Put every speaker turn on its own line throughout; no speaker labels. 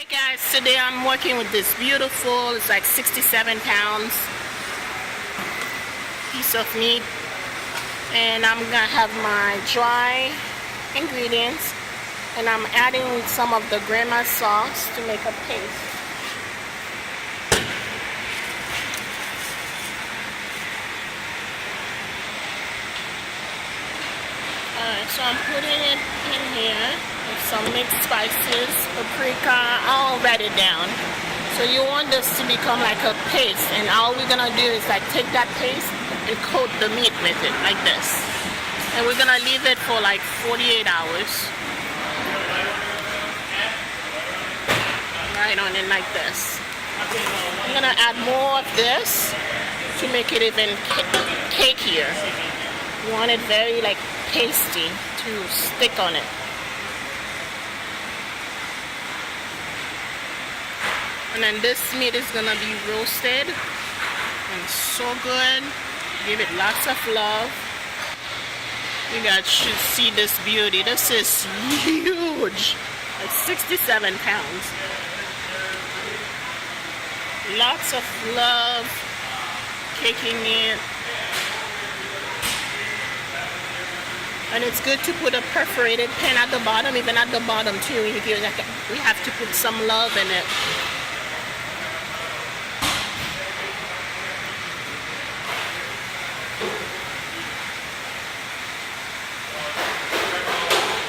Hey guys, today I'm working with this beautiful, it's like 67 pounds piece of meat, and I'm gonna have my dry ingredients, and I'm adding some of the grandma sauce to make a paste. Alright, so I'm putting it in here with some mixed spices, paprika. I'll write it down. So you want this to become like a paste, and all we're gonna do is like take that paste and coat the meat with it like this. And we're gonna leave it for like 48 hours. Right on it like this. I'm gonna add more of this to make it even cakier. You want it very like pasty to stick on it. And then this meat is gonna be roasted and so good. Give it lots of love. You guys should see this beauty. This is huge. Like 67 pounds. Lots of love caking it. And it's good to put a perforated pan at the bottom, even at the bottom too. We have to put some love in it.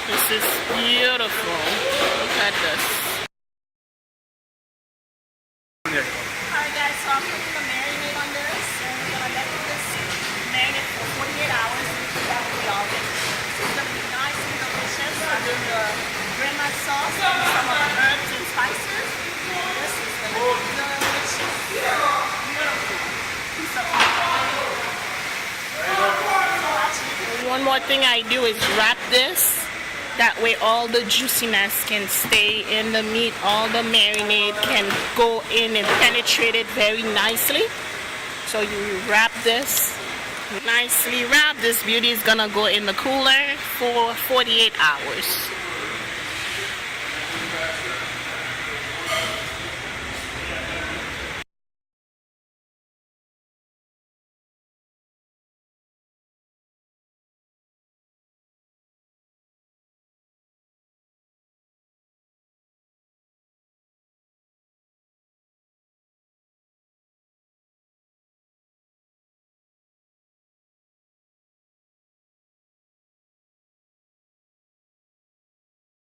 This is beautiful. Look at this. Alright guys, so I'm putting the marinade on this, and we're gonna let this marinate for 48 hours. It's gonna be nice and delicious. I do the grandma sauce and some of the herbs and spices. This is gonna be delicious. Beautiful piece of meat. One more thing I do is wrap this. That way all the juiciness can stay in the meat. All the marinade can go in and penetrate it very nicely. So you wrap this. Nicely wrapped. This beauty is gonna go in the cooler for 48 hours.